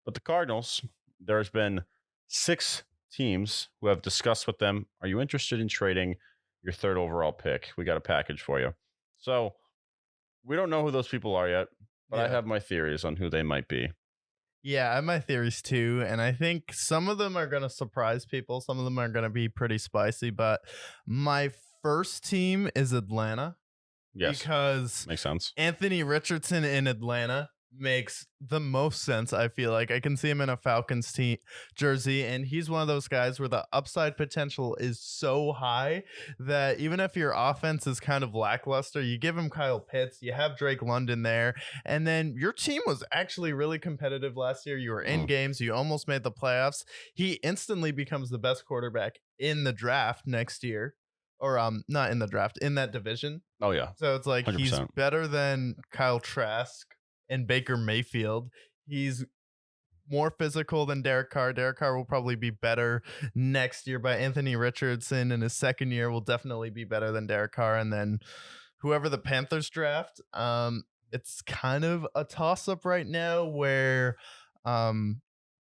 But the Cardinals, there's been 6 teams who have discussed with them, are you interested in trading your third overall pick? We got a package for you. So we don't know who those people are yet, but I Yeah. have my theories on who they might be. Yeah, I have my theories too, and I think some of them are going to surprise people. Some of them are going to be pretty spicy, but my first team is Atlanta Yes, because makes sense. Anthony Richardson in Atlanta makes the most sense. I feel like I can see him in a Falcons team jersey, and he's one of those guys where the upside potential is so high that even if your offense is kind of lackluster, you give him Kyle Pitts, you have Drake London there, and then your team was actually really competitive last year. You were in Mm. games, you almost made the playoffs. He instantly becomes the best quarterback in the draft next year, or not in the draft, in that division. Oh, yeah, So it's like he's 100%. better than Kyle Trask and Baker Mayfield. He's more physical than Derek Carr. Derek Carr will probably be better next year, but Anthony Richardson in his second year will definitely be better than Derek Carr. And then whoever the Panthers draft, it's kind of a toss up right now where um,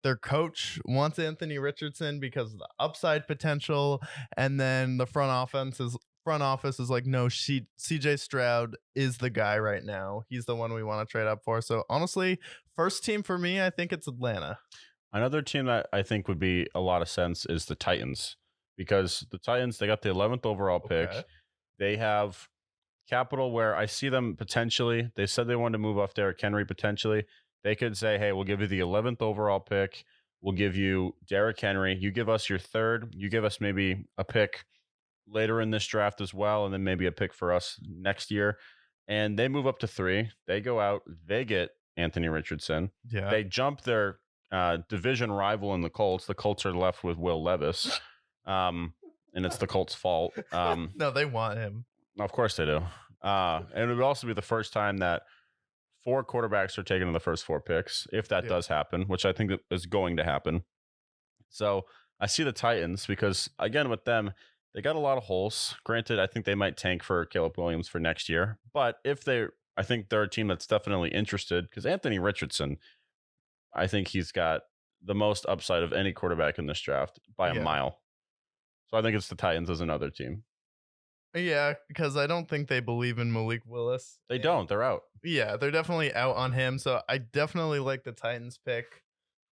their coach wants Anthony Richardson because of the upside potential, and then the front office is like, no, CJ Stroud is the guy right now. He's the one we want to trade up for. So honestly, first team for me, I think it's Atlanta. Another team that I think would be a lot of sense is the Titans, because the Titans, they got the 11th overall Okay. pick. They have capital where I see them potentially. They said they wanted to move off Derrick Henry potentially. They could say, hey, we'll give you the 11th overall pick. We'll give you Derrick Henry. You give us your third. You give us maybe a pick later in this draft as well, and then maybe a pick for us next year. And they move up to 3. They go out. They get Anthony Richardson. Yeah. They jump their division rival in the Colts. The Colts are left with Will Levis, and it's the Colts' fault. No, they want him. Of course they do. And it would also be the first time that 4 quarterbacks are taken in the first 4 picks, if that Yeah. does happen, which I think that is going to happen. So I see the Titans because, again, with them, they got a lot of holes. Granted, I think they might tank for Caleb Williams for next year. But I think they're a team that's definitely interested because Anthony Richardson, I think he's got the most upside of any quarterback in this draft by a Yeah. mile. So I think it's the Titans as another team. Yeah, because I don't think they believe in Malik Willis. They don't. They're out. Yeah, they're definitely out on him. So I definitely like the Titans pick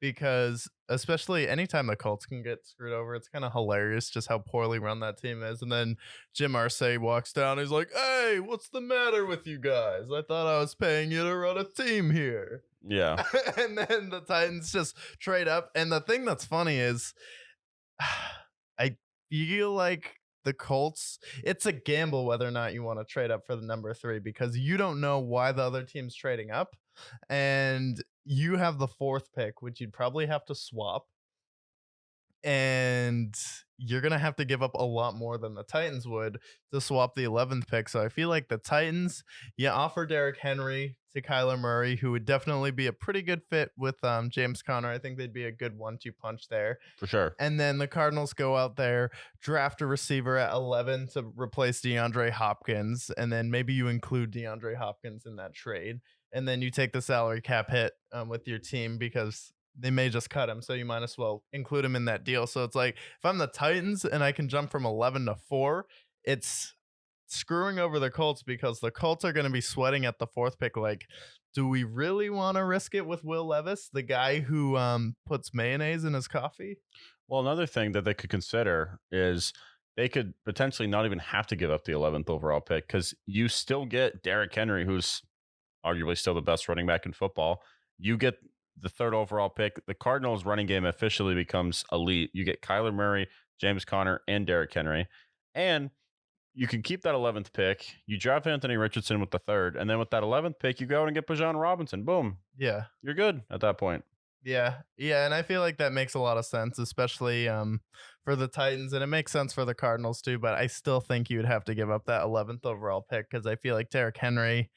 because especially anytime the Colts can get screwed over, it's kind of hilarious just how poorly run that team is. And then Jim Irsay walks down, he's like, "Hey, what's the matter with you guys? I thought I was paying you to run a team here." Yeah. And then the Titans just trade up. And the thing that's funny is I feel like the Colts, it's a gamble whether or not you want to trade up for the number 3 because you don't know why the other team's trading up. And you have the 4th pick, which you'd probably have to swap, and you're going to have to give up a lot more than the Titans would to swap the 11th pick. So I feel like the Titans, you offer Derrick Henry to Kyler Murray, who would definitely be a pretty good fit with James Conner. I think they'd be a good 1-2 punch there. For sure. And then the Cardinals go out there, draft a receiver at 11 to replace DeAndre Hopkins. And then maybe you include DeAndre Hopkins in that trade. And then you take the salary cap hit with your team because they may just cut him. So you might as well include him in that deal. So it's like if I'm the Titans and I can jump from 11 to 4, it's screwing over the Colts because the Colts are going to be sweating at the 4th pick. Like, do we really want to risk it with Will Levis, the guy who puts mayonnaise in his coffee? Well, another thing that they could consider is they could potentially not even have to give up the 11th overall pick because you still get Derrick Henry, who's arguably still the best running back in football. You get the 3rd overall pick. The Cardinals' running game officially becomes elite. You get Kyler Murray, James Conner, and Derrick Henry. And you can keep that 11th pick. You draft Anthony Richardson with the 3rd. And then with that 11th pick, you go out and get Bijan Robinson. Boom. Yeah. You're good at that point. Yeah, yeah, and I feel like that makes a lot of sense, especially for the Titans, and it makes sense for the Cardinals too. But I still think you would have to give up that 11th overall pick because I feel like Derrick Henry,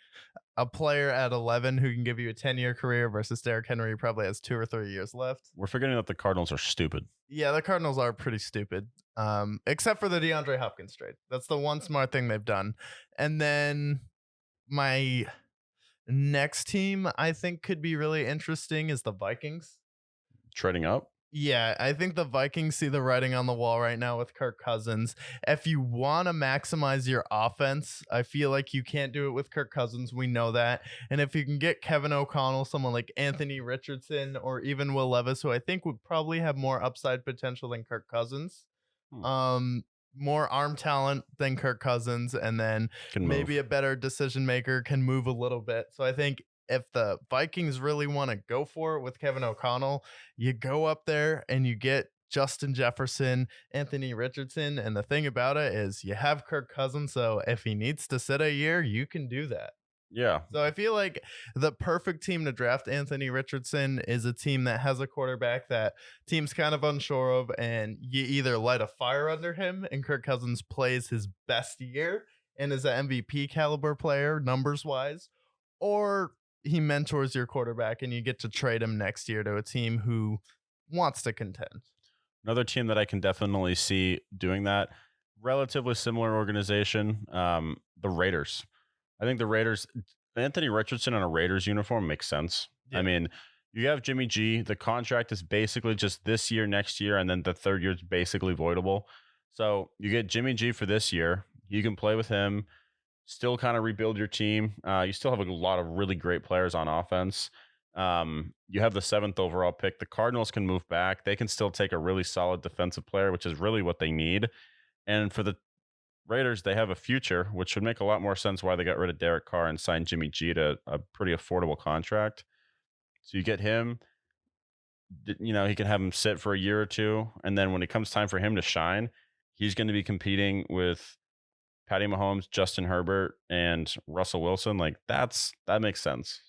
a player at 11 who can give you a 10-year career versus Derrick Henry who probably has 2 or 3 years left. We're forgetting that the Cardinals are stupid. Yeah, the Cardinals are pretty stupid, except for the DeAndre Hopkins trade. That's the one smart thing they've done. And then my next team I think could be really interesting is the Vikings. Trading up? Yeah, I think the Vikings see the writing on the wall right now with Kirk Cousins. If you want to maximize your offense, I feel like you can't do it with Kirk Cousins. We know that. And if you can get Kevin O'Connell, someone like Anthony Richardson, or even Will Levis, who I think would probably have more upside potential than Kirk Cousins, Hmm. um, more arm talent than Kirk Cousins, and then Can maybe move. a better decision maker, can move a little bit. So I think if the Vikings really want to go for it with Kevin O'Connell, you go up there and you get Justin Jefferson, Anthony Richardson. And the thing about it is you have Kirk Cousins. So if he needs to sit a year, you can do that. Yeah. So I feel like the perfect team to draft Anthony Richardson is a team that has a quarterback that team's kind of unsure of, and you either light a fire under him and Kirk Cousins plays his best year and is an MVP caliber player numbers wise, or he mentors your quarterback and you get to trade him next year to a team who wants to contend. Another team that I can definitely see doing that, relatively similar organization, the Raiders. I think the Raiders, Anthony Richardson in a Raiders uniform makes sense. I Yeah. mean, you have Jimmy G. The contract is basically just this year, next year, and then the third year is basically voidable. So you get Jimmy G for this year. You can play with him, still kind of rebuild your team. You still have a lot of really great players on offense. You have the seventh overall pick. The Cardinals can move back. They can still take a really solid defensive player, which is really what they need. And for the Raiders, they have a future, which would make a lot more sense why they got rid of Derek Carr and signed Jimmy G to a pretty affordable contract. So you get him, he can have him sit for a year or two. And then when it comes time for him to shine, he's going to be competing with Patty Mahomes, Justin Herbert, and Russell Wilson. Like that makes sense.